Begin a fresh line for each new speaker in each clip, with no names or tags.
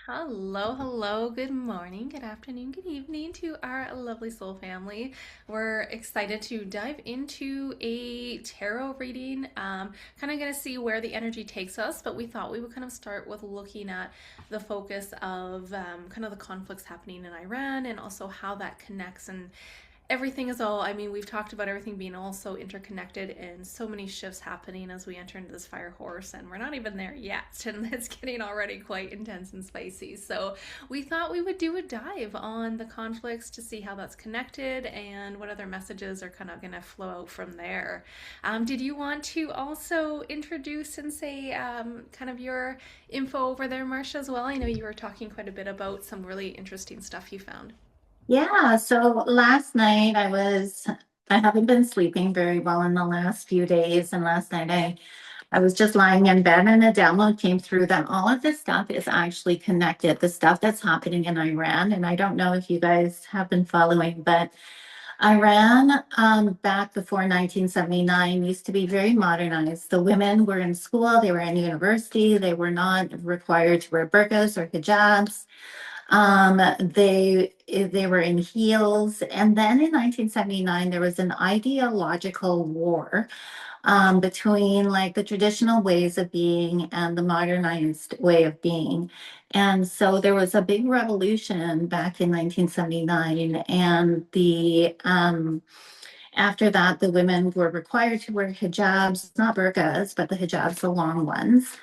Hello, hello, good morning, good afternoon, good evening to our lovely soul family. We're excited to dive into a tarot reading. Kind of going to see where the energy takes us, but we thought we would kind of start with looking at the focus of kind of the conflicts happening in Iran and also how that connects and everything is all, I mean, we've talked about everything being all so interconnected and so many shifts happening as we enter into this fire horse, and we're not even there yet, and it's getting already quite intense and spicy. So we thought we would do a dive on the conflicts to see how that's connected and what other messages are kind of going to flow out from there. Did you want to also introduce and say kind of your info over there, Marcia, as well? I know you were talking quite a bit about some really interesting stuff you found.
Yeah, so last night I haven't been sleeping very well in the last few days, and last night I was just lying in bed and a download came through that all of this stuff is actually connected. The stuff that's happening in Iran, and I don't know if you guys have been following, but Iran, back before 1979 used to be very modernized. The women were in school, they were in university, they were not required to wear burqas or hijabs. They were in heels, and then in 1979 there was an ideological war between like the traditional ways of being and the modernized way of being. And so there was a big revolution back in 1979, and the after that, the women were required to wear hijabs, not burqas, but the hijabs, the long ones.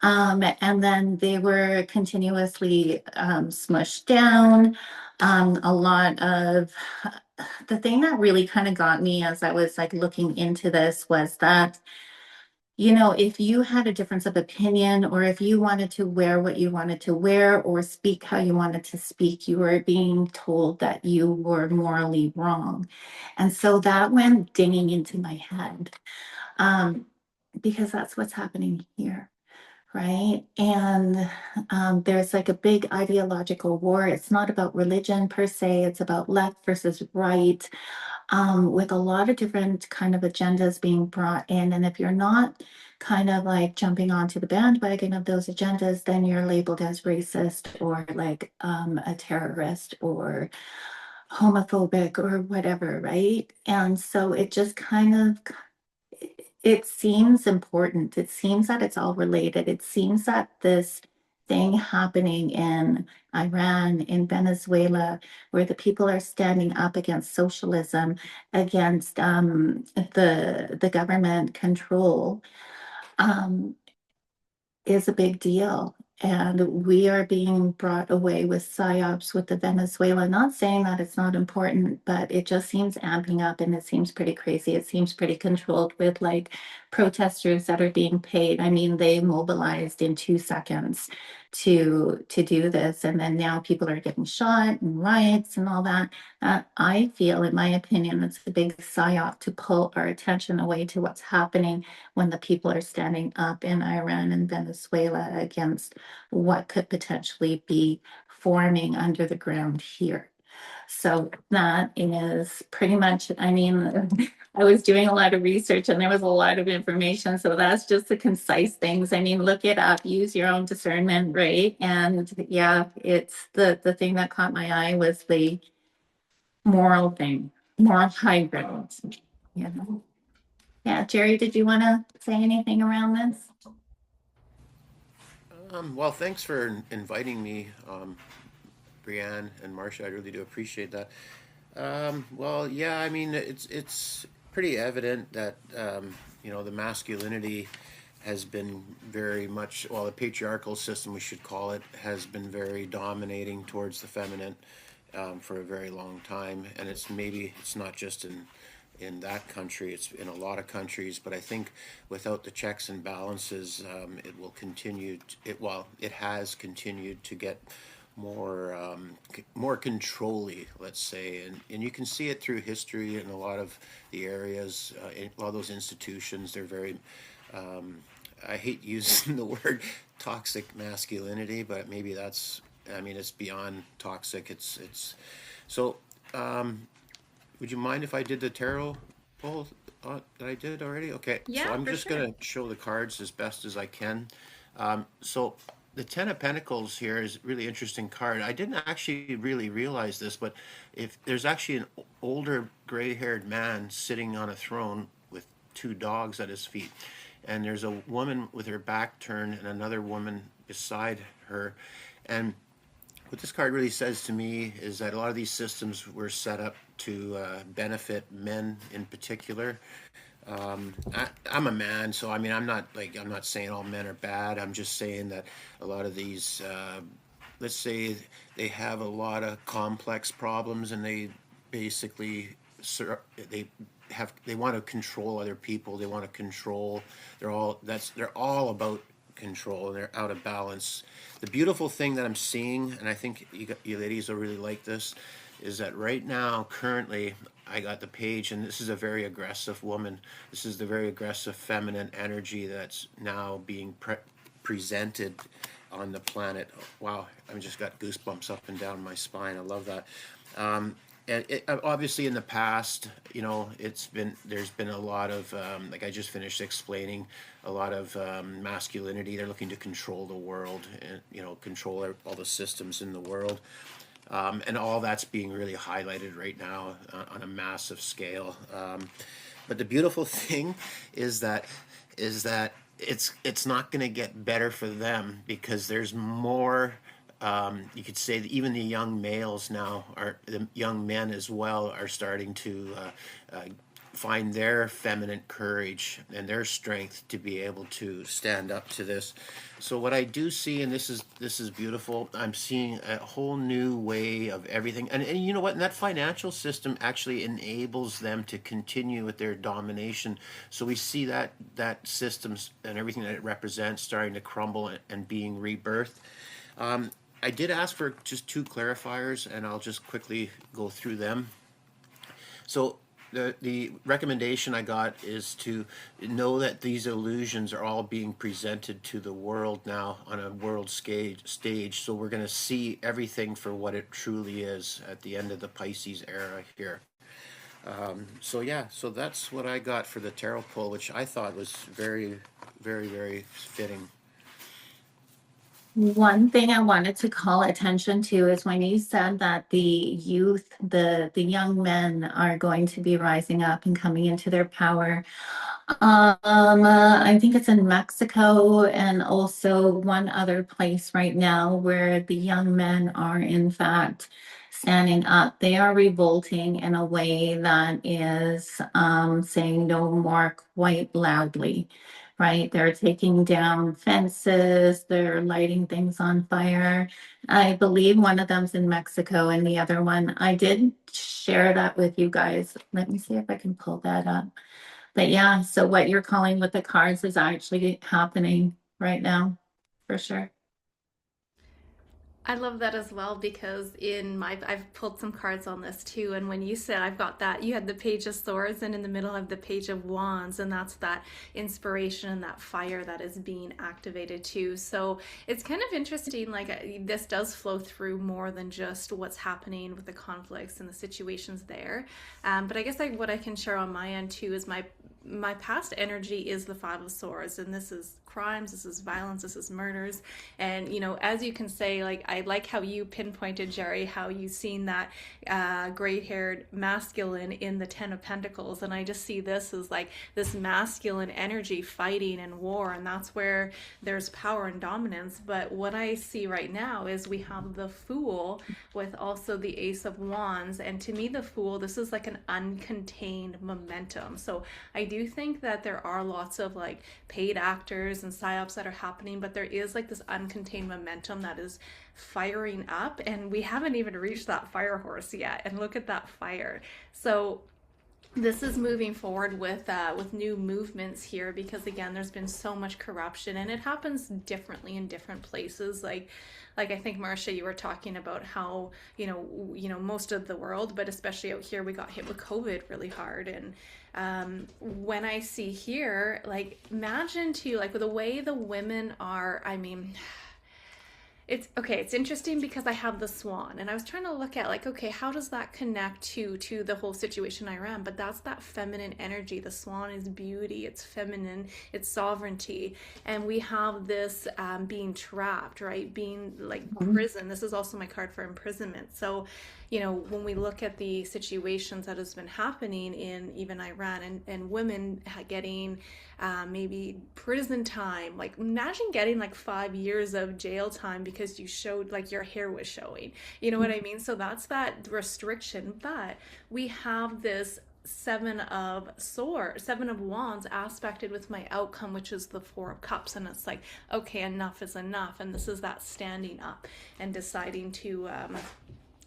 And then they were continuously smushed down. A lot of the thing that really kind of got me as I was like looking into this was that, if you had a difference of opinion or if you wanted to wear what you wanted to wear or speak how you wanted to speak, you were being told that you were morally wrong. And so that went dinging into my head, um, because that's what's happening here. Right. And there's like a big ideological war. It's not about religion per se, it's about left versus right, with a lot of different kind of agendas being brought in. And if you're not kind of like jumping onto the bandwagon of those agendas, then you're labeled as racist or like a terrorist or homophobic or whatever, right? And so it just kind of it seems important. It seems that it's all related. It seems that this thing happening in Iran, in Venezuela, where the people are standing up against socialism, against the government control, um, is a big deal. And we are being brought away with psyops with the Venezuela. Not saying that it's not important, but it just seems amping up and it seems pretty crazy. It seems pretty controlled with like protesters that are being paid. I mean, they mobilized in 2 seconds to do this. And then now people are getting shot and riots and all that. I feel, in my opinion, it's a big psyop to pull our attention away to what's happening when the people are standing up in Iran and Venezuela against what could potentially be forming under the ground here. So that is pretty much, I mean, I was doing a lot of research and there was a lot of information. So that's just the concise things. I mean, look it up, use your own discernment, right? And yeah, it's the thing that caught my eye was the moral thing, moral high ground. You know? Yeah, Jerry, did you want to say anything around this?
Well, thanks for inviting me, Brianne and Marcia. I really do appreciate that. Well, yeah, I mean, it's pretty evident that the masculinity has been very much, well, the patriarchal system, we should call it, has been very dominating towards the feminine for a very long time, and it's not just in that country, it's in a lot of countries, but I think without the checks and balances, it will continue. It has continued to get more controlly, let's say, and you can see it through history in a lot of the areas, in a lot of those institutions. They're very, I hate using the word toxic masculinity, but maybe that's, I mean, it's beyond toxic. It's so. Would you mind if I did the tarot pull that I did already? Okay, so
Yeah,
I'm
for
just
sure.
gonna show the cards as best as I can. So the Ten of Pentacles here is a really interesting card. I didn't actually really realize this, but if there's actually an older gray-haired man sitting on a throne with two dogs at his feet, and there's a woman with her back turned and another woman beside her, and what this card really says to me is that a lot of these systems were set up to benefit men in particular. I'm a man, so I mean, I'm not saying all men are bad. I'm just saying that a lot of these, let's say, they have a lot of complex problems, and they basically they want to control other people. They want to control. They're all about control, and they're out of balance. The beautiful thing that I'm seeing, and I think you ladies will really like this, is that right now, currently, I got the page, and this is a very aggressive woman. This is the very aggressive feminine energy that's now being presented on the planet. Wow, I've just got goosebumps up and down my spine. I love that. And obviously in the past, there's been a lot of like I just finished explaining, a lot of masculinity. They're looking to control the world, and control all the systems in the world. And all that's being really highlighted right now on a massive scale. But the beautiful thing is that it's not going to get better for them, because there's more. You could say that even the young males now, the young men as well, are starting to find their feminine courage and their strength to be able to stand up to this. So what I do see, and this is beautiful, I'm seeing a whole new way of everything. And you know what? And that financial system actually enables them to continue with their domination. So we see that systems and everything that it represents starting to crumble and being rebirthed. I did ask for just two clarifiers, and I'll just quickly go through them. So the recommendation I got is to know that these illusions are all being presented to the world now on a world stage. So we're going to see everything for what it truly is at the end of the Pisces era here. So that's what I got for the tarot pull, which I thought was very, very, very fitting.
One thing I wanted to call attention to is when you said that the youth, the young men are going to be rising up and coming into their power. I think it's in Mexico and also one other place right now where the young men are in fact standing up. They are revolting in a way that is saying no more quite loudly, right? They're taking down fences, they're lighting things on fire. I believe one of them's in Mexico and the other one, I did share that with you guys. Let me see if I can pull that up. But yeah, so what you're calling with the cards is actually happening right now, for sure.
I love that as well, because I've pulled some cards on this too, and when you said I've got that, you had the Page of Swords, and in the middle of the Page of Wands, and that's that inspiration and that fire that is being activated too. So it's kind of interesting, like this does flow through more than just what's happening with the conflicts and the situations there. But I guess what I can share on my end too is my past energy is the Five of Swords, and this is crimes, this is violence, this is murders. And as you can say, like I like how you pinpointed, Jerry, how you seen that gray-haired masculine in the Ten of Pentacles, and I just see this as like this masculine energy fighting in war, and that's where there's power and dominance. But what I see right now is we have the Fool with also the Ace of Wands, and to me the Fool, this is like an uncontained momentum. So I do think that there are lots of like paid actors and psyops that are happening, but there is like this uncontained momentum that is firing up, and we haven't even reached that fire horse yet, and look at that fire. So this is moving forward with new movements here, because again there's been so much corruption, and it happens differently in different places. Like I think, Marcia, you were talking about how most of the world, but especially out here, we got hit with COVID really hard. And when I see here, like imagine too, like the way the women are, I mean, It's okay, it's interesting because I have the swan and I was trying to look at like, okay, how does that connect to the whole situation I ran? But that's that feminine energy. The swan is beauty, it's feminine, it's sovereignty. And we have this being trapped, right? Being like
Mhm.
prison. This is also my card for imprisonment. So, you know, when we look at the situations that has been happening in even Iran and women getting maybe prison time. Like imagine getting like 5 years of jail time because you showed like your hair was showing. You know what I mean? So that's that restriction. But we have this seven of wands aspected with my outcome, which is the four of cups. And it's like, okay, enough is enough. And this is that standing up and deciding to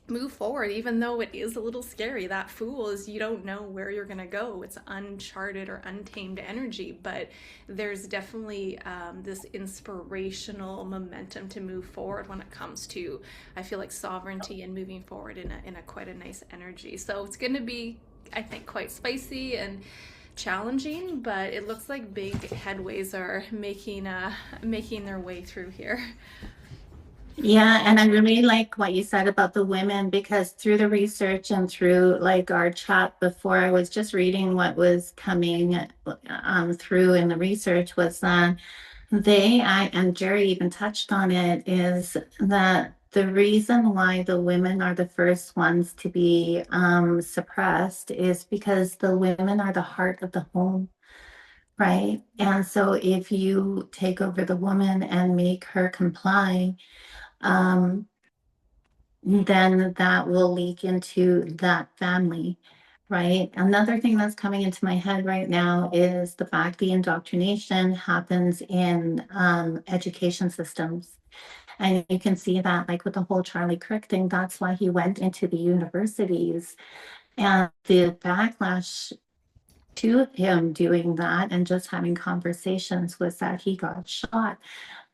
move forward, even though it is a little scary. That fool is, you don't know where you're going to go. It's uncharted or untamed energy, but there's definitely this inspirational momentum to move forward when it comes to, I feel like, sovereignty and moving forward in a quite a nice energy. So it's going to be, I think, quite spicy and challenging, but it looks like big headways are making their way through here.
Yeah, and I really like what you said about the women because through the research and through like our chat before, I was just reading what was coming through in the research was that and Jerry even touched on it, is that the reason why the women are the first ones to be suppressed is because the women are the heart of the home, right? And so if you take over the woman and make her comply, um, then that will leak into that family, right? Another thing that's coming into my head right now is the fact the indoctrination happens in education systems. And you can see that, like with the whole Charlie Kirk thing, that's why he went into the universities. And the backlash to him doing that and just having conversations was that he got shot.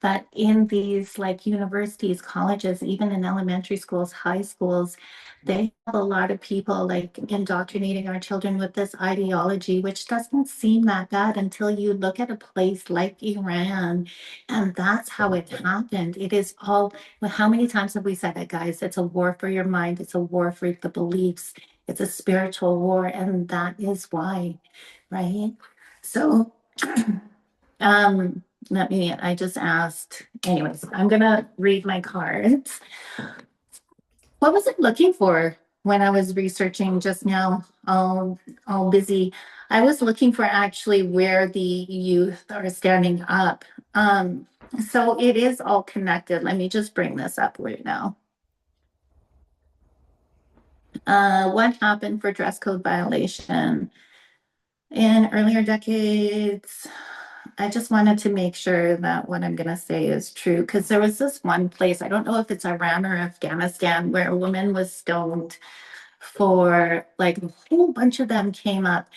But in these like universities, colleges, even in elementary schools, high schools, they have a lot of people like indoctrinating our children with this ideology, which doesn't seem that bad until you look at a place like Iran. And that's how it happened. It is all, well, how many times have we said that, guys? It's a war for your mind, it's a war for the beliefs, it's a spiritual war. And that is why, right? So, um, I just asked, anyways, I'm gonna read my cards. What was I looking for when I was researching just now? All busy. I was looking for actually where the youth are standing up. Um, so it is all connected. Let me just bring this up right now. What happened for dress code violation? In earlier decades, I just wanted to make sure that what I'm going to say is true because there was this one place, I don't know if it's Iran or Afghanistan, where a woman was stoned for like a whole bunch of them came up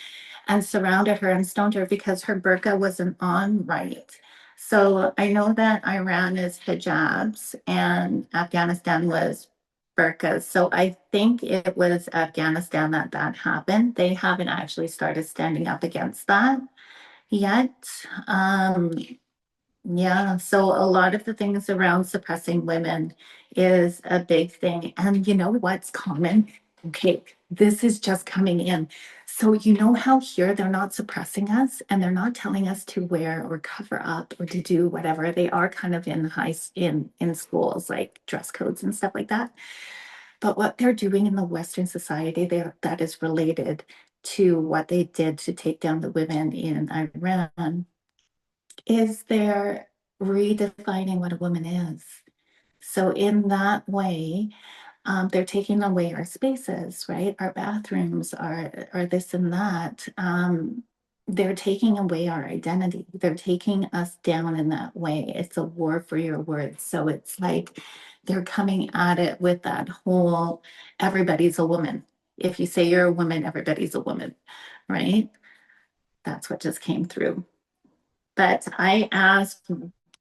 and surrounded her and stoned her because her burqa wasn't on right. So I know that Iran is hijabs and Afghanistan was burqas. So I think it was Afghanistan that happened. They haven't actually started standing up against that yet. Um, yeah, so a lot of the things around suppressing women is a big thing. And you know what's common? Okay, this is just coming in. So you know how here they're not suppressing us and they're not telling us to wear or cover up or to do whatever. They are kind of in in schools like dress codes and stuff like that. But what they're doing in the Western society there that is related to what they did to take down the women in Iran is they're redefining what a woman is. So in that way, they're taking away our spaces, right? Our bathrooms are this and that. They're taking away our identity. They're taking us down in that way. It's a war for your words. So it's like they're coming at it with that whole everybody's a woman. If you say you're a woman, everybody's a woman, right? That's what just came through. But I asked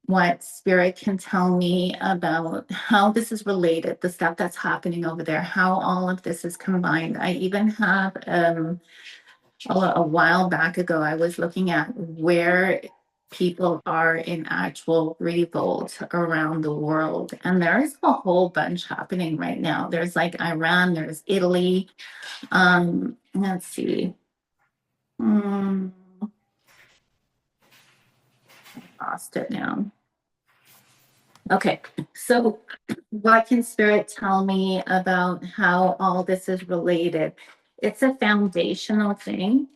what spirit can tell me about how this is related, the stuff that's happening over there, how all of this is combined. I even have a while back ago, I was looking at where people are in actual revolt around the world. And there's a whole bunch happening right now. There's like Iran, there's Italy. Let's see. Hmm, lost it now. Okay, so what can Spirit tell me about how all this is related? It's a foundational thing.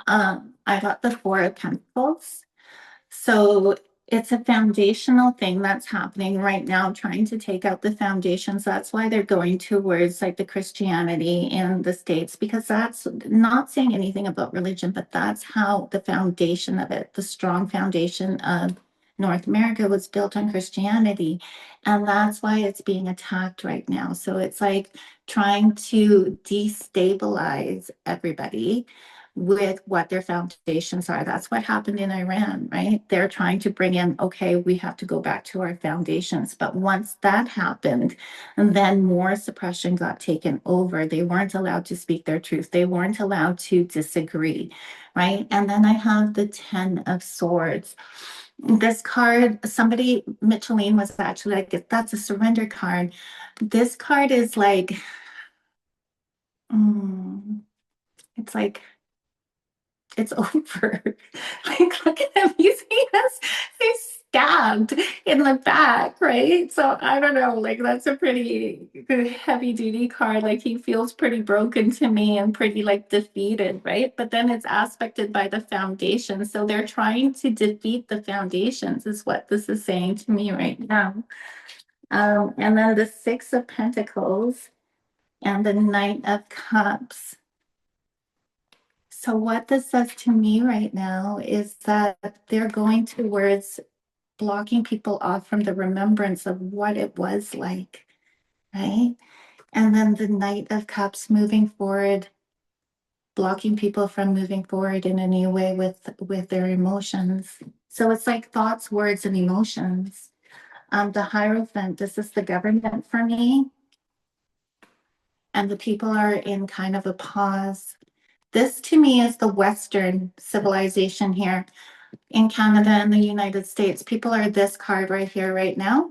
I got the Four of Pentacles. So it's a foundational thing that's happening right now, trying to take out the foundations. That's why they're going towards like the Christianity in the States, because that's not saying anything about religion, but that's how the foundation of it, the strong foundation of North America was built on Christianity. And that's why it's being attacked right now. So it's like trying to destabilize everybody with what their foundations are. That's what happened in Iran, right? They're trying to bring in, okay, we have to go back to our foundations. But once that happened, and then more suppression got taken over. They weren't allowed to speak their truth. They weren't allowed to disagree, right? And then I have the 10 of Swords. This card, somebody, Micheline was actually like, that's a surrender card. This card is like, mm, it's like, it's over. Like, look at him. He's stabbed in the back, right? So I don't know. Like, that's a pretty heavy duty card. Like, he feels pretty broken to me and pretty like defeated, right? But then it's aspected by the foundation. So they're trying to defeat the foundations, is what this is saying to me right now. And then the Six of Pentacles and the Knight of Cups. So what this says to me right now is that they're going towards blocking people off from the remembrance of what it was like, right? And then the Knight of Cups moving forward, blocking people from moving forward in a new way with their emotions. So it's like thoughts, words, and emotions. The Hierophant, this is the government for me, and the people are in kind of a pause. This to me is the Western civilization here in Canada and the United States. People are this card right here, right now.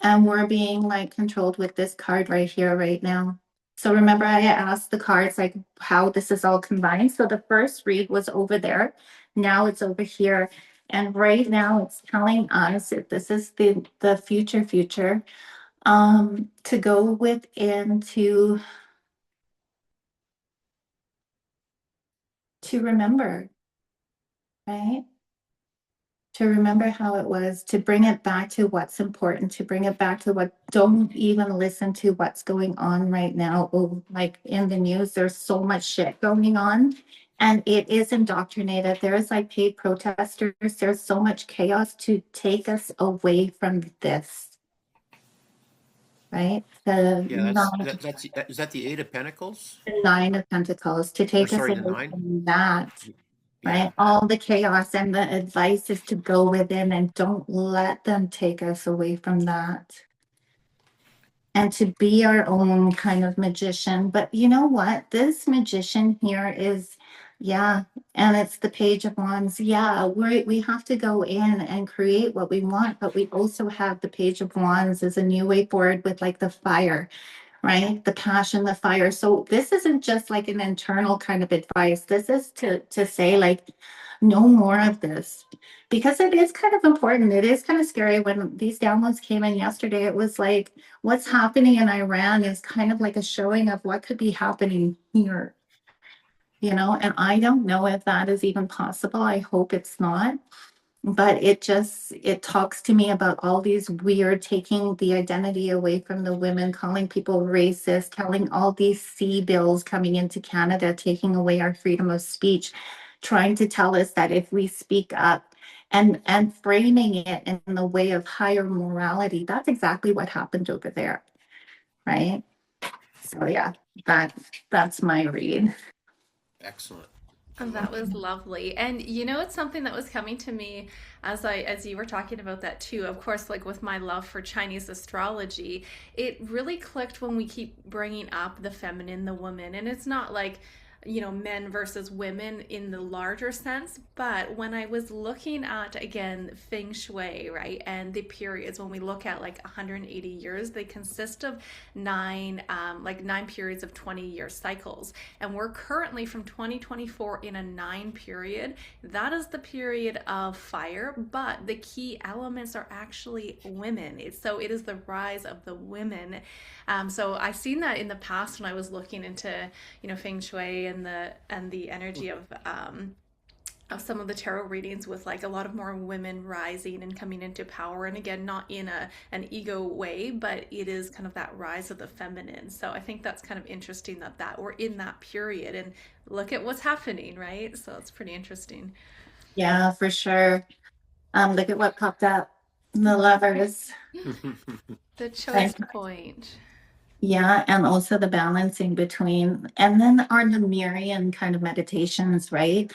And we're being like controlled with this card right here, right now. So remember, I asked the cards like how this is all combined. So the first read was over there. Now it's over here. And right now it's telling us if this is the future, to go within to remember, right? To remember how it was, to bring it back to what's important, to bring it back to what, don't even listen to what's going on right now. Oh, like in the news, there's so much shit going on and it is indoctrinated. There's like paid protesters. There's so much chaos to take us away from this, right?
Yeah, that's is that the Eight of Pentacles?
The Nine of Pentacles, to
Or
take us
sorry, the
away
nine?
from that,
Yeah.
right? All the chaos, and the advice is to go within and don't let them take us away from that. And to be our own kind of magician. But you know what? This magician here is, yeah, and it's the Page of Wands. Yeah, we have to go in and create what we want, but we also have the Page of Wands as a new way forward with like the fire, right? The passion, the fire. So this isn't just like an internal kind of advice. This is to say like no more of this, because it is kind of important. It is kind of scary. When these downloads came in yesterday, it was like what's happening in Iran is kind of like a showing of what could be happening here, and I don't know if that is even possible. I hope it's not, but it talks to me about all these weird taking the identity away from the women, calling people racist, telling all these C bills coming into Canada, taking away our freedom of speech, trying to tell us that if we speak up and framing it in the way of higher morality. That's exactly what happened over there, right? So yeah, that that's my read.
Excellent. I
And
love
that
it.
was lovely. And it's something that was coming to me as you were talking about that too. Of course, like with my love for Chinese astrology, it really clicked when we keep bringing up the feminine, the woman. And it's not like men versus women in the larger sense. But when I was looking at, again, feng shui, right, and the periods, when we look at like 180 years, they consist of nine periods of 20-year cycles. And we're currently from 2024 in a 9 period. That is the period of fire, but the key elements are actually women. So it is the rise of the women. So I've seen that in the past when I was looking into, feng shui and the energy of some of the tarot readings, with like a lot of more women rising and coming into power, and again, not in an ego way, but it is kind of that rise of the feminine. So I think that's kind of interesting that we're in that period, and look at what's happening, right? So it's pretty interesting.
Yeah, for sure. Look at what popped up. The lovers.
The choice
Like,
point.
yeah, and also the balancing between, and then are the Marian kind of meditations, right?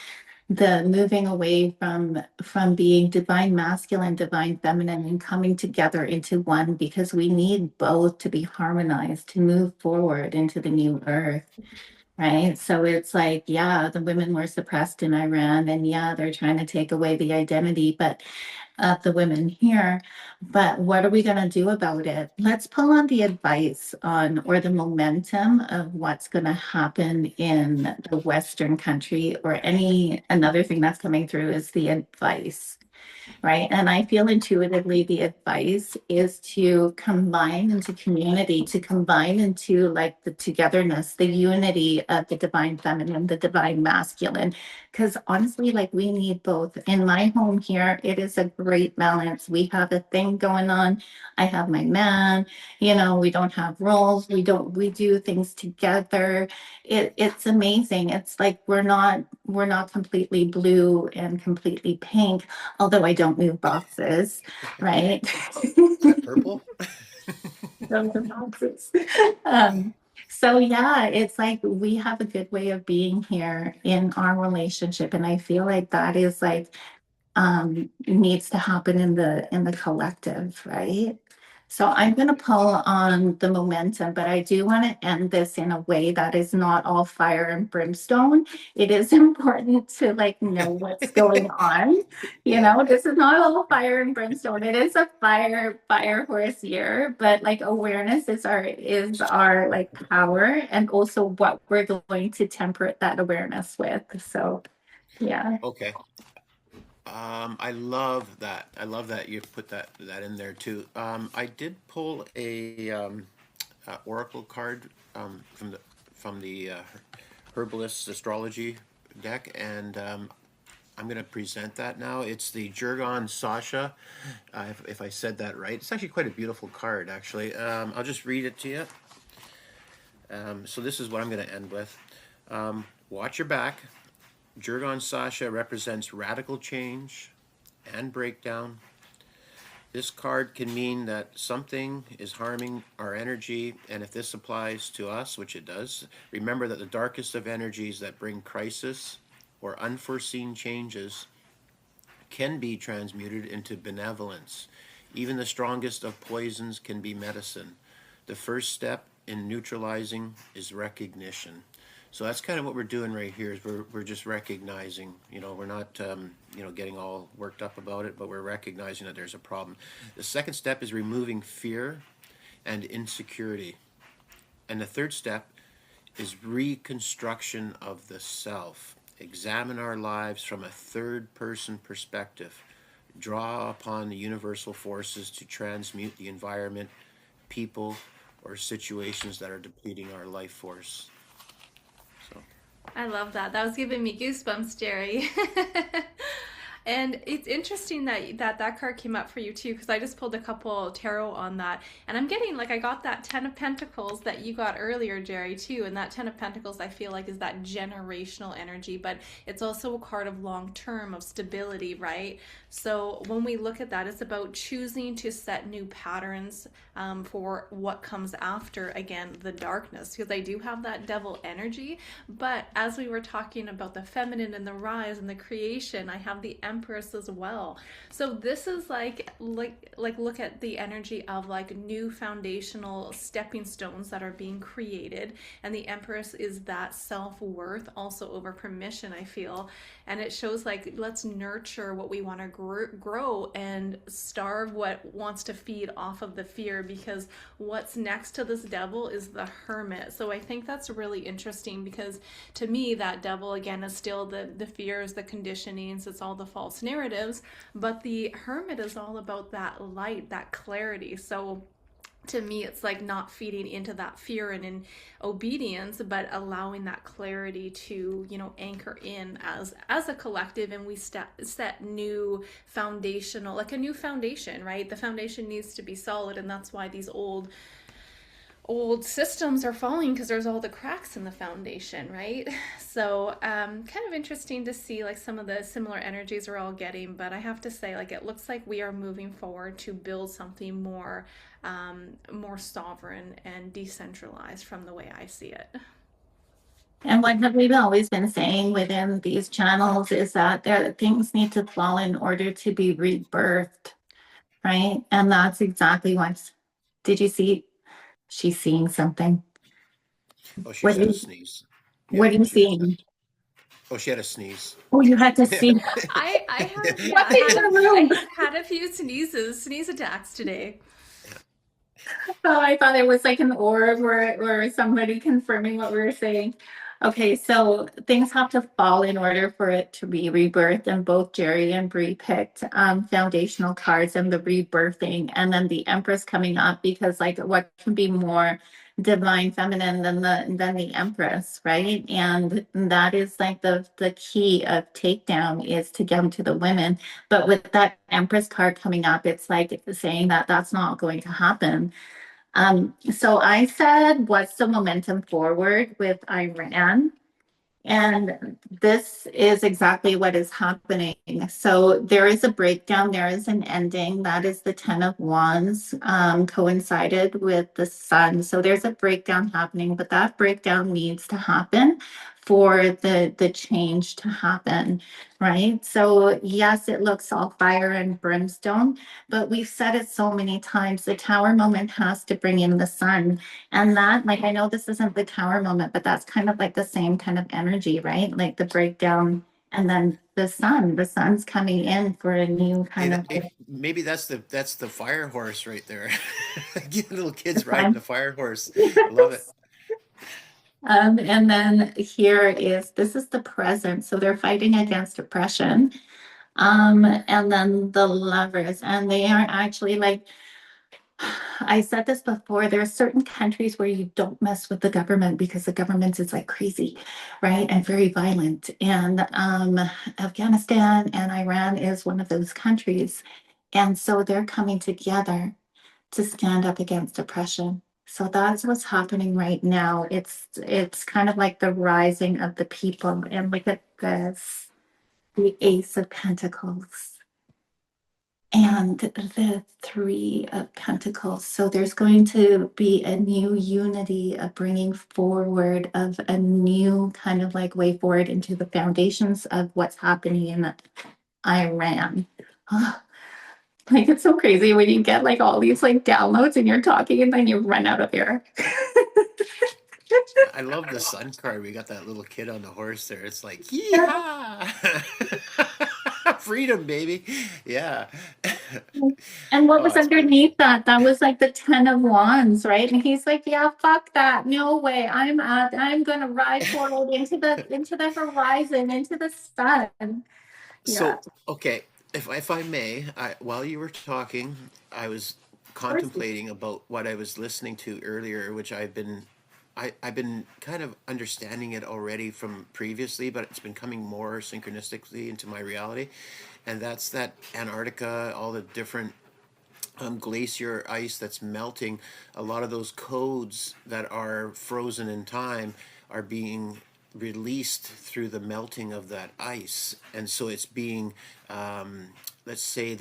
The moving away from being divine masculine, divine feminine, and coming together into one, because we need both to be harmonized to move forward into the new earth. Right. So it's like, yeah, the women were suppressed in Iran, and yeah, they're trying to take away the identity, but of the women here. But what are we going to do about it? Let's pull on the advice on or the momentum of what's going to happen in the Western country, or any another thing that's coming through is the advice. Right. And I feel intuitively the advice is to combine into community, to combine into like the togetherness, the unity of the divine feminine, the divine masculine. Because honestly, like we need both. In my home here, it is a great balance. We have a thing going on. I have my man, we don't have roles. We do things together. It's amazing. It's like we're not completely blue and completely pink, although I don't move boxes, right?
Is that purple?
Don't move boxes. Um, so yeah, it's like we have a good way of being here in our relationship, and I feel like that is like needs to happen in the collective, right? So I'm going to pull on the momentum, but I do want to end this in a way that is not all fire and brimstone. It is important to like know what's going on.
Yeah.
This is not all fire and brimstone. It is a fire horse year, but like awareness is our like power, and also what we're going to temper that awareness with. So yeah.
Okay. I love that. I love that you put that in there too. I did pull a oracle card from the herbalist astrology deck, and I'm going to present that now. It's the Jurgon Sasha, if I said that right. It's actually quite a beautiful card, actually. I'll just read it to you. So this is what I'm going to end with. Watch your back. Jurgon Sasha represents radical change and breakdown. This card can mean that something is harming our energy, and if this applies to us, which it does, remember that the darkest of energies that bring crisis or unforeseen changes can be transmuted into benevolence. Even the strongest of poisons can be medicine. The first step in neutralizing is recognition. So that's kind of what we're doing right here. Is we're just recognizing. We're not getting all worked up about it, but we're recognizing that there's a problem. The second step is removing fear and insecurity, and the third step is reconstruction of the self. Examine our lives from a third person perspective. Draw upon the universal forces to transmute the environment, people, or situations that are depleting our life force. So,
I love that. That was giving me goosebumps, Jerry. And it's interesting that card came up for you too, because I just pulled a couple tarot on that, and I'm getting like I got that Ten of Pentacles that you got earlier, Jerry, too, and that Ten of Pentacles I feel like is that generational energy, but it's also a card of long term, of stability, right? So when we look at that, it's about choosing to set new patterns for what comes after, again, the darkness, because I do have that devil energy, but as we were talking about the feminine and the rise and the creation, I have the Empress as well. So this is like look at the energy of like new foundational stepping stones that are being created, and the Empress is that self-worth also over permission, I feel. And it shows like let's nurture what we want to grow and starve what wants to feed off of the fear, because what's next to this devil is the Hermit. So I think that's really interesting, because to me that devil again is still the fears, the conditionings, it's all the false narratives, but the Hermit is all about that light, that clarity. So to me it's like not feeding into that fear and in obedience, but allowing that clarity to, you know, anchor in as a collective, and we set new foundational, like a new foundation, right? The foundation needs to be solid, and that's why these old systems are falling, because there's all the cracks in the foundation, right? So kind of interesting to see like some of the similar energies we're all getting, but I have to say like it looks like we are moving forward to build something more sovereign and decentralized from the way I see it.
And what have we always been saying within these channels is that there things need to fall in order to be rebirthed, right? And that's exactly what. Did you see? She's seeing something.
Oh, she
What
just
are
had a
you,
sneeze. Yeah,
what are you
she just had.
seeing?
Oh, she had a sneeze.
Oh, you had to see
I have, yeah,
something in the room.
I had a few sneeze attacks today.
Oh, I thought it was like an orb or somebody confirming what we were saying. Okay, so things have to fall in order for it to be rebirthed, and both Jerry and Bree picked foundational cards and the rebirthing, and then the Empress coming up, because like what can be more divine feminine than the Empress, right? And that is like the key of takedown is to get them to the women. But with that Empress card coming up, it's like saying that that's not going to happen. So I said, what's the momentum forward with Iran? And this is exactly what is happening. So there is a breakdown, there is an ending. That is the Ten of Wands, coincided with the Sun. So there's a breakdown happening, but that breakdown needs to happen for the change to happen, right? So yes, it looks all fire and brimstone, but we've said it so many times. The Tower moment has to bring in the Sun. And that, like, I know this isn't the Tower moment, but that's kind of like the same kind of energy, right? Like the breakdown, and then the sun's coming in for a new
Hey,
kind of
maybe that's the fire horse right there. Get little kids riding the
time.
fire horse. Love it.
And then here is this is the present. So they're fighting against oppression. And then the lovers, and they are actually like I said this before, there are certain countries where you don't mess with the government because the government is like crazy, right? And very violent. And Afghanistan and Iran is one of those countries. And so they're coming together to stand up against oppression. So that's what's happening right now. It's kind of like the rising of the people. And look at this, the Ace of Pentacles and the Three of Pentacles. So there's going to be a new unity, a bringing forward of a new kind of like way forward into the foundations of what's happening in Iran. Like it's so crazy when you get like all these like downloads and you're talking and then you run out of air.
I love the sun card. We got that little kid on the horse there. It's like, yeehaw! Freedom, baby. Yeah.
And what
Oh,
was
it's good.
underneath that? That was like the Ten of Wands, right? And he's like, "Yeah, fuck that. No way. I'm gonna ride forward into the horizon, into the sun." Yeah,
So, okay, if I may, while you were talking, I was
of course.
contemplating about what I was listening to earlier, which I've been kind of understanding it already from previously, but it's been coming more synchronistically into my reality, and that's that Antarctica, all the different glacier ice that's melting. A lot of those codes that are frozen in time are being released through the melting of that ice, and so it's being, let's say,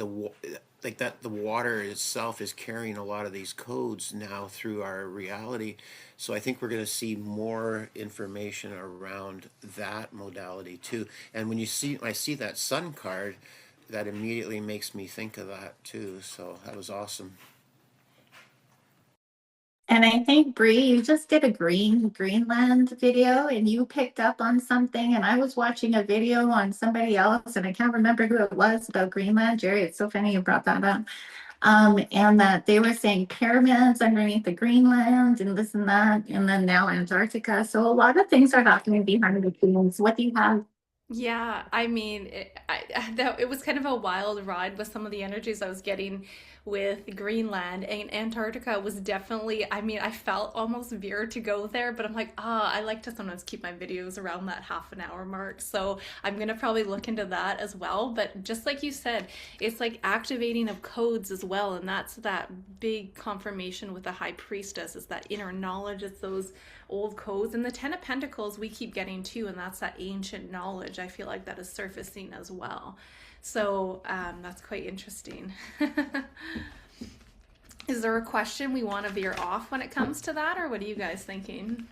like that the water itself is carrying a lot of these codes now through our reality. So I think we're going to see more information around that modality too. And I see that sun card, that immediately makes me think of that too. So that was awesome.
And I think Bree, you just did a Greenland video and you picked up on something. And I was watching a video on somebody else, and I can't remember who it was about Greenland. Jerry, it's so funny you brought that up. And that they were saying pyramids underneath the Greenland and this and that, and then now Antarctica. So a lot of things are happening behind the scenes. What do you have?
Yeah, I mean, it was kind of a wild ride with some of the energies I was getting with Greenland, and Antarctica was definitely, I mean, I felt almost veered to go there, but I'm like, I like to sometimes keep my videos around that half an hour mark. So I'm gonna probably look into that as well. But just like you said, it's like activating of codes as well, and that's that big confirmation with the High Priestess is that inner knowledge. It's those old codes, and the Ten of Pentacles we keep getting too, and that's that ancient knowledge. I feel like that is surfacing as well. So that's quite interesting. Is there a question we want to veer off when it comes to that, or what are you guys thinking?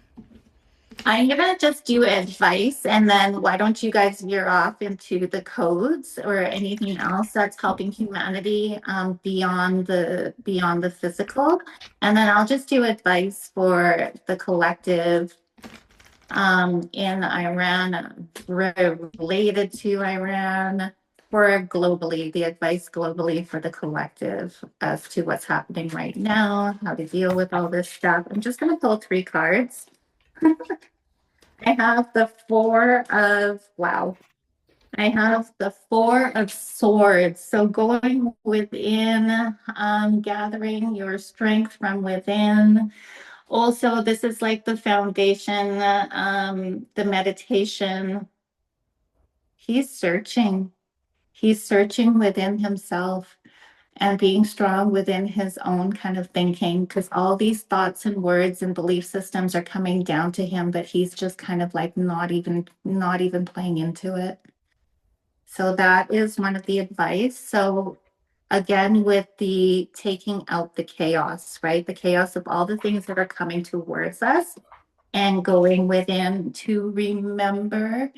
I'm gonna just do advice, and then why don't you guys veer off into the codes or anything else that's helping humanity beyond the physical, and then I'll just do advice for the collective in Iran, related to Iran, for globally, the advice globally for the collective as to what's happening right now, how to deal with all this stuff. I'm just gonna pull three cards. I have the four of, wow. I have the four of swords. So going within, gathering your strength from within. Also, this is like the foundation, the meditation. He's searching. He's searching within himself and being strong within his own kind of thinking, because all these thoughts and words and belief systems are coming down to him, but he's just kind of like not even playing into it. So that is one of the advice. So again, with the taking out the chaos, right? The chaos of all the things that are coming towards us, and going within to remember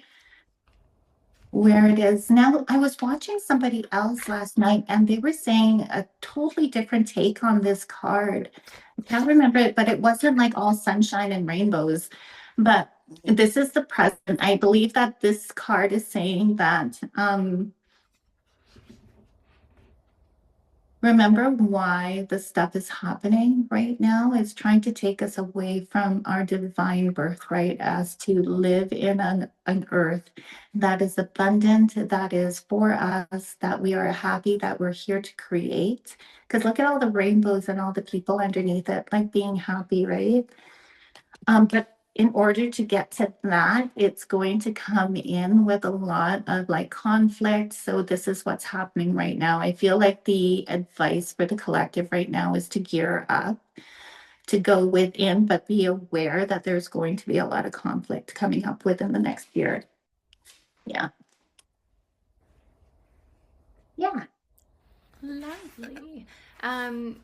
where it is. Now, I was watching somebody else last night and they were saying a totally different take on this card. I can't remember it, but it wasn't like all sunshine and rainbows. But this is the present. I believe that this card is saying that remember why the stuff is happening right now is trying to take us away from our divine birthright as to live in an earth that is abundant, that is for us, that we are happy, that we're here to create. Because look at all the rainbows and all the people underneath it, like being happy, right? But in order to get to that, it's going to come in with a lot of like conflict. So this is what's happening right now. I feel like the advice for the collective right now is to gear up, to go within, but be aware that there's going to be a lot of conflict coming up within the next year. Yeah. Yeah.
Lovely. Um,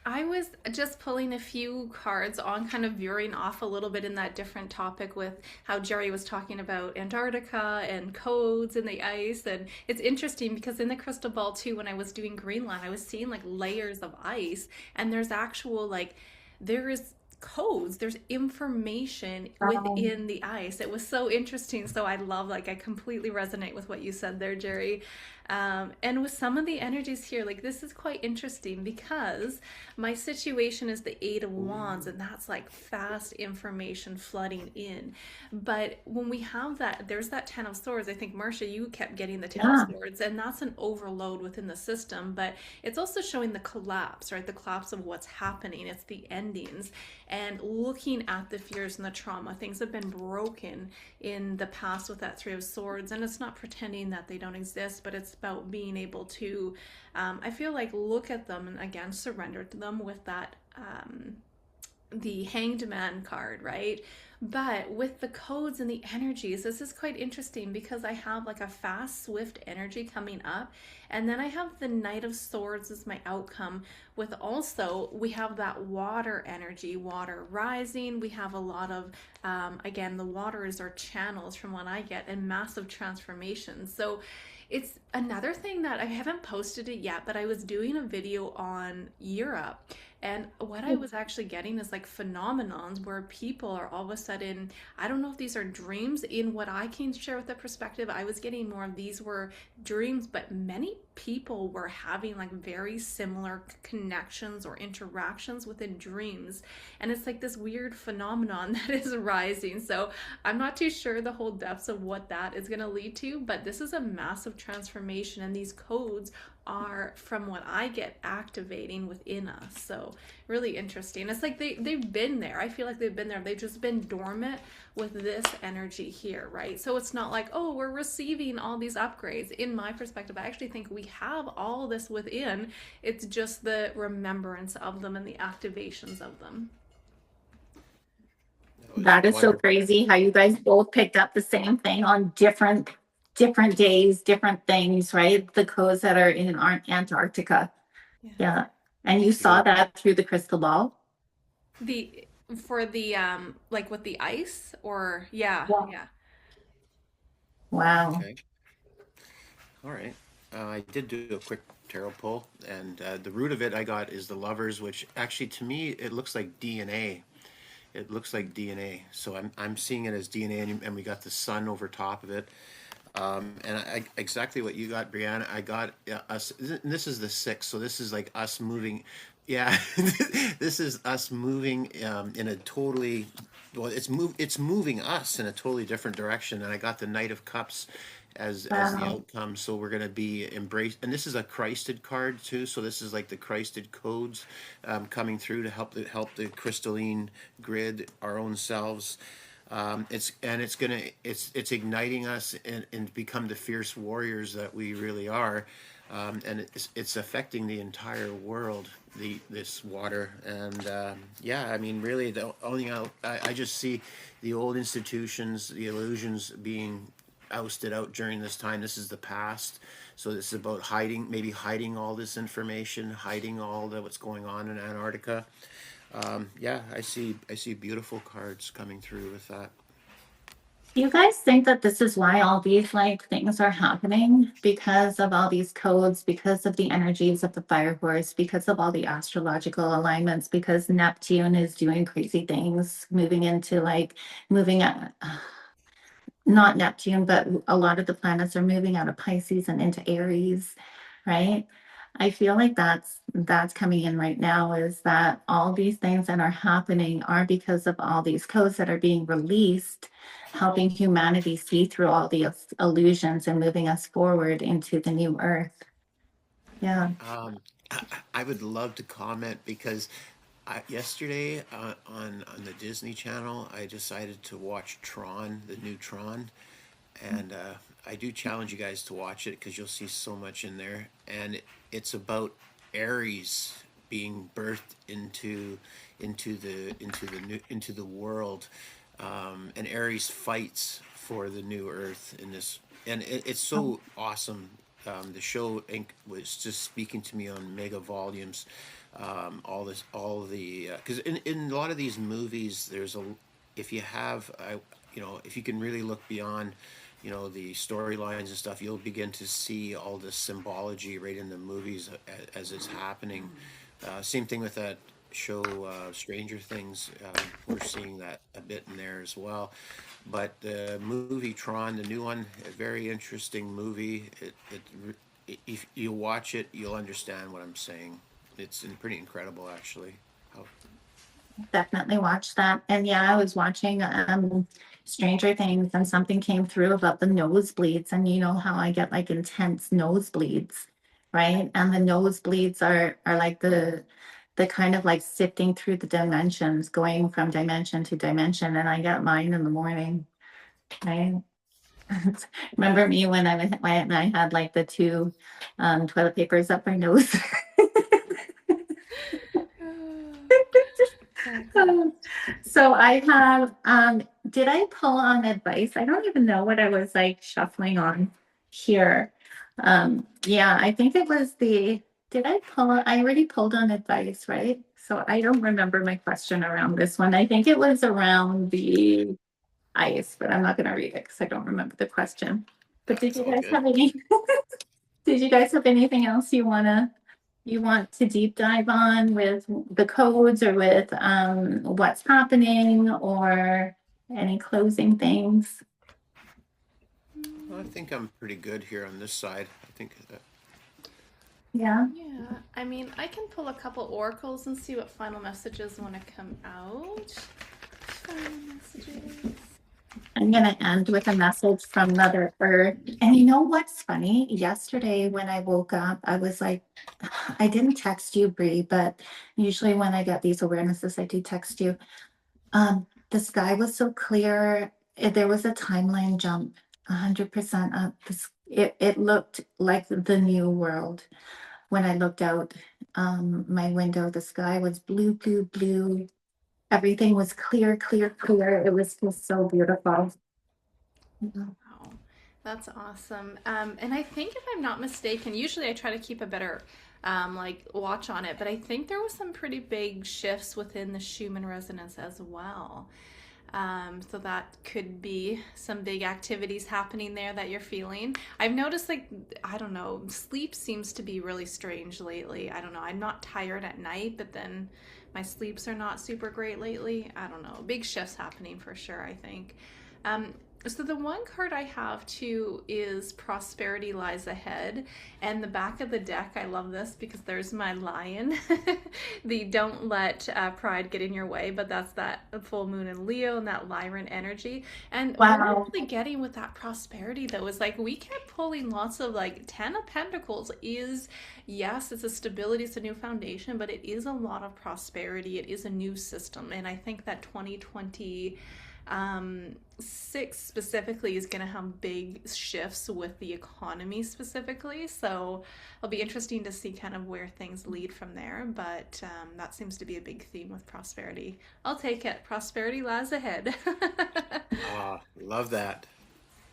I was just pulling a few cards on kind of veering off a little bit in that different topic with how Jerry was talking about Antarctica and codes and the ice. And it's interesting because in the crystal ball too, when I was doing Greenland, I was seeing like layers of ice, and there's actual like, there is codes, there's information
Um,
within the ice. It was so interesting. So I love, like, I completely resonate with what you said there, Jerry. And with some of the energies here, like this is quite interesting because my situation is the Eight of Wands, and that's like fast information flooding in. But when we have that, there's that Ten of Swords. I think, Marcia, you kept getting the Ten of
yeah.
Swords, and that's an overload within the system. But it's also showing the collapse, right? The collapse of what's happening. It's the endings, and looking at the fears and the trauma. Things have been broken in the past with that Three of Swords, and it's not pretending that they don't exist, but it's about being able to, I feel like, look at them and again surrender to them with that, the Hanged Man card, right? But with the codes and the energies, this is quite interesting because I have like a fast, swift energy coming up. And then I have the Knight of Swords as my outcome, with also, we have that water energy, water rising. We have a lot of, again, the waters are channels from what I get, and massive transformations. So it's another thing that I haven't posted it yet, but I was doing a video on Europe. And what I was actually getting is like phenomenons where people are all of a sudden, I don't know if these are dreams. In what I can share with the perspective, I was getting more of these were dreams, but many people were having like very similar connections or interactions within dreams. And it's like this weird phenomenon that is rising. So I'm not too sure the whole depths of what that is going to lead to, but this is a massive transformation, and these codes are from what I get activating within us. So really interesting. It's like they've been there. I feel like they've been there. They've just been dormant with this energy here, right? So it's not like, oh, we're receiving all these upgrades. In my perspective, I actually think we have all this within. It's just the remembrance of them and the activations of them.
That was
That is so
wonderful.
crazy how you guys both picked up the same thing on different days, different things, right? The codes that are in Antarctica.
Yeah.
Yeah. And you saw
Beautiful.
that through the crystal ball?
The for the like with the ice or yeah,
Yeah.
yeah.
Wow.
Okay. All right. I did do a quick tarot pull, and the root of it I got is the lovers, which actually to me it looks like DNA. It looks like DNA. So I'm seeing it as DNA, and we got the sun over top of it. And exactly what you got, Brianna. I got us. This is the six, so this is like us moving. Yeah, this is us moving in a totally. Well, It's moving us in a totally different direction. And I got the Knight of Cups as the
Wow.
outcome. So we're gonna be embraced. And this is a Christed card too. So this is like the Christed codes coming through to help the crystalline grid, our own selves. It's igniting us and become the fierce warriors that we really are, and it's affecting the entire world. This water, and yeah, I mean, really, the only I just see the old institutions, the illusions being ousted out during this time. This is the past. So this is about maybe hiding all this information, hiding all the what's going on in Antarctica. Yeah, I see beautiful cards coming through with that.
Do you guys think that this is why all these like things are happening? Because of all these codes, because of the energies of the fire horse, because of all the astrological alignments, because Neptune is doing crazy things, moving into like moving at not Neptune, but a lot of the planets are moving out of Pisces and into Aries, right? I feel like that's coming in right now is that all these things that are happening are because of all these codes that are being released, helping humanity see through all the illusions and moving us forward into the new earth. Yeah.
Um, I would love to comment because yesterday on the Disney Channel, I decided to watch Tron, the new Tron, and I do challenge you guys to watch it because you'll see so much in there, and it's about Aries being birthed into the world, and Aries fights for the new Earth in this, and it's so awesome. The show was just speaking to me on mega volumes. All the because in a lot of these movies, there's a if you have if you can really look beyond the storylines and stuff, you'll begin to see all the symbology right in the movies as it's happening. Same thing with that show Stranger Things. We're seeing that a bit in there as well. But the movie Tron, the new one, a very interesting movie. If you watch it, you'll understand what I'm saying. It's pretty incredible, actually. How,
Definitely watch that. And yeah, I was watching Stranger Things and something came through about the nosebleeds. And you know how I get like intense nosebleeds, right? And the nosebleeds are like the kind of like sifting through the dimensions, going from dimension to dimension. And I get mine in the morning, right? Remember me when I had like the two toilet papers up my nose?
That's
So I have, did I pull on advice? I don't even know what I was like shuffling on here. Yeah, I think it was did I pull, I already pulled on advice, right? So I don't remember my question around this one. I think it was around the ice, but I'm not going to read it because I don't remember the question. But did
That's
you
all
guys
good.
have any, did you guys have anything else you want to deep dive on with the codes or with what's happening or any closing things?
Well, I think I'm pretty good here on this side. I think that,
Yeah,
Yeah, I mean, I can pull a couple oracles and see what final messages want to come out. Final messages.
I'm going to end with a message from Mother Earth. And you know what's funny? Yesterday when I woke up, I was like, I didn't text you, Bree, but usually when I get these awarenesses, I do text you. The sky was so clear. There was a timeline jump, 100% up. It looked like the new world. When I looked out my window, the sky was blue, blue, blue. Everything was clear, clear, clear. It was just so beautiful. Mhm.
Wow, that's awesome. And I think if I'm not mistaken, usually I try to keep a better like watch on it, but I think there was some pretty big shifts within the Schumann resonance as well. So that could be some big activities happening there that you're feeling. I've noticed, like, I don't know, sleep seems to be really strange lately. I don't know. I'm not tired at night, but then my sleeps are not super great lately. I don't know. Big shifts happening for sure, I think. Um, so the one card I have too is prosperity lies ahead, and the back of the deck. I love this because there's my lion. The don't let pride get in your way, but that's that full moon in Leo and that Lyran energy. And what I'm
Wow.
really getting with that prosperity though is like we kept pulling lots of like 10 of Pentacles is yes, it's a stability, it's a new foundation, but it is a lot of prosperity. It is a new system, and I think that 2020 six specifically is going to have big shifts with the economy specifically. So it'll be interesting to see kind of where things lead from there. But that seems to be a big theme with prosperity. I'll take it. Prosperity lies ahead.
love that.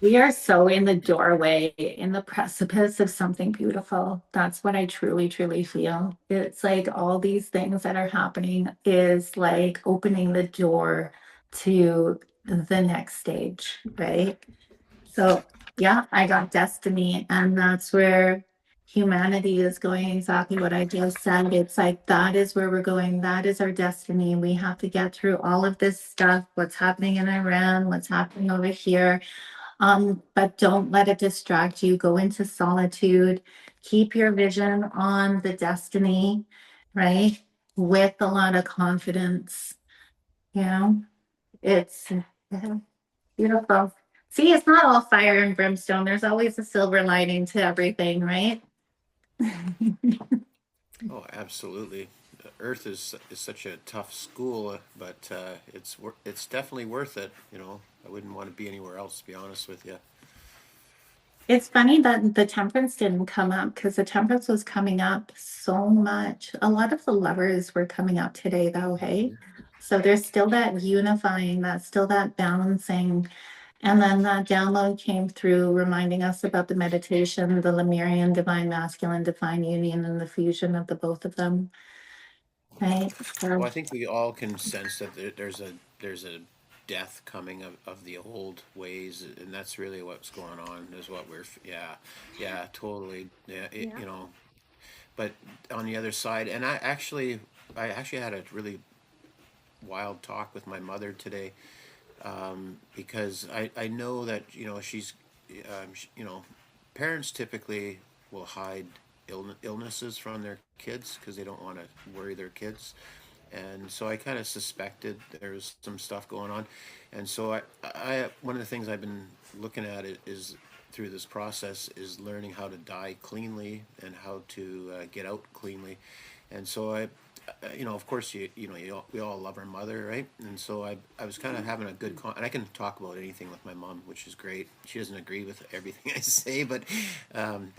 We are so in the doorway, in the precipice of something beautiful. That's what I truly, truly feel. It's like all these things that are happening is like opening the door to the next stage, right? So, yeah, I got destiny, and that's where humanity is going exactly what I just said. It's like that is where we're going. That is our destiny. We have to get through all of this stuff, what's happening in Iran, what's happening over here, but don't let it distract you. Go into solitude. Keep your vision on the destiny, right? With a lot of confidence. You know, it's beautiful. See, it's not all fire and brimstone. There's always a silver lining to everything, right?
Oh, absolutely. Earth is such a tough school, but it's definitely worth it. You know, I wouldn't want to be anywhere else, to be honest with you.
It's funny that the temperance didn't come up because the temperance was coming up so much. A lot of the lovers were coming up today, though, hey? So there's still that unifying, that's still that balancing. And then that download came through reminding us about the meditation, the Lemurian divine masculine, divine union, and the fusion of the both of them, right? So
Well, I think we all can sense that there's a death coming of the old ways, and that's really what's going on. Is what yeah, yeah, totally, yeah,
Yeah.
you know. But on the other side, and I actually had a really wild talk with my mother today, because I know that you know, parents typically will hide illnesses from their kids because they don't want to worry their kids, and so I kind of suspected there was some stuff going on, and so I one of the things I've been looking at it is through this process is learning how to die cleanly and how to get out cleanly, and so you know, of course, we all love our mother, right? And so I was kind of having a and I can talk about anything with my mom, which is great. She doesn't agree with everything I say, but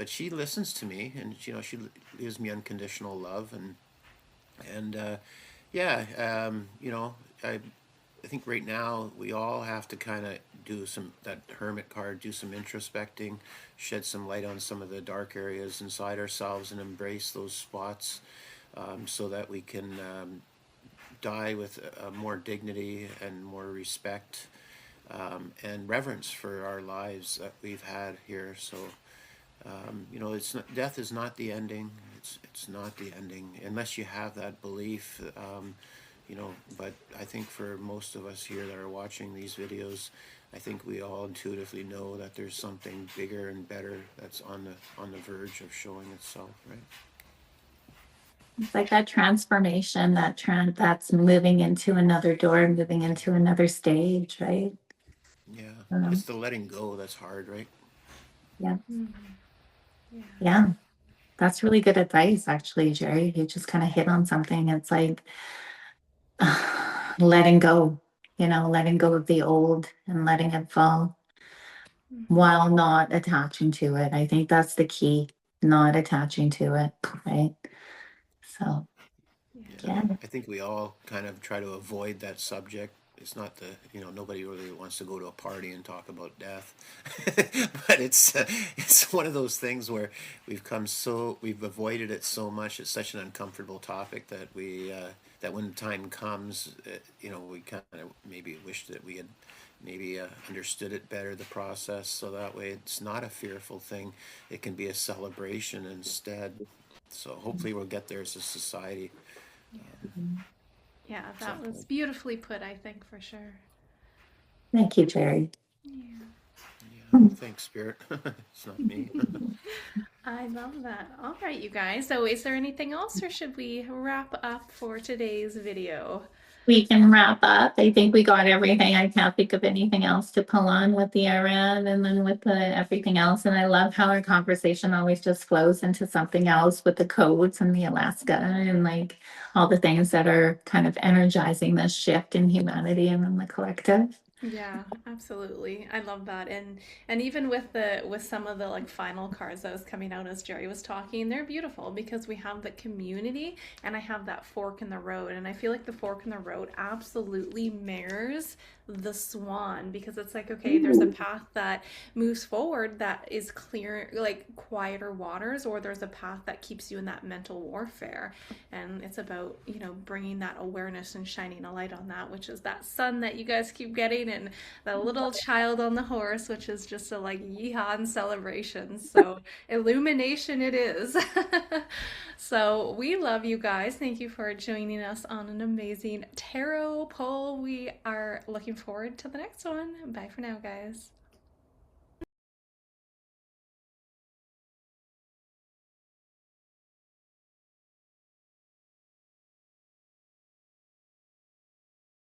she listens to me, and she gives me unconditional love, and yeah, you know, I I think right now we all have to kind of do some that hermit card, do some introspecting, shed some light on some of the dark areas inside ourselves, and embrace those spots, so that we can die with more dignity and more respect, and reverence for our lives that we've had here. So it's not, death is not the ending. It's not the ending unless you have that belief. But I think for most of us here that are watching these videos, I think we all intuitively know that there's something bigger and better that's on the verge of showing itself, right?
It's like that transformation, that's moving into another door, moving into another stage, right?
Yeah, it's
Um,
the letting go that's hard, right?
yeah,
Mhm. Yeah.
yeah, that's really good advice, actually, Jerry. You just kind of hit on something. It's like letting go, letting go of the old and letting it fall
Mhm.
while not attaching to it. I think that's the key, not attaching to it, right? So,
Yeah,
yeah.
I think we all kind of try to avoid that subject. It's not nobody really wants to go to a party and talk about death, but it's one of those things where we've avoided it so much. It's such an uncomfortable topic that that when the time comes, we kind of maybe wish that we had maybe understood it better, the process, so that way it's not a fearful thing. It can be a celebration instead. So hopefully we'll get there as a society
Yeah.
Mhm.
Yeah,
at some
that was
point.
beautifully put, I think, for sure.
Thank you, Jerry.
Yeah.
Yeah, thanks, Spirit. It's not me.
I love that. All right, you guys. So, is there anything else, or should we wrap up for today's video?
We can wrap up. I think we got everything. I can't think of anything else to pull on with the Iran and then with the everything else. And I love how our conversation always just flows into something else with the codes and the Alaska and like all the things that are kind of energizing this shift in humanity and in the collective.
Yeah, absolutely. I love that. And even with some of the like final cards that was coming out as Jerry was talking, they're beautiful because we have the community and I have that fork in the road. And I feel like the fork in the road absolutely mirrors the swan because it's like, okay, there's a
Ooh.
path that moves forward that is clear, like quieter waters, or there's a path that keeps you in that mental warfare. And it's about, bringing that awareness and shining a light on that, which is that sun that you guys keep getting, and the little child on the horse, which is just a like yeehaw and celebration. So illumination it is. So we love you guys. Thank you for joining us on an amazing tarot poll. We are looking forward to the next one. Bye for now, guys.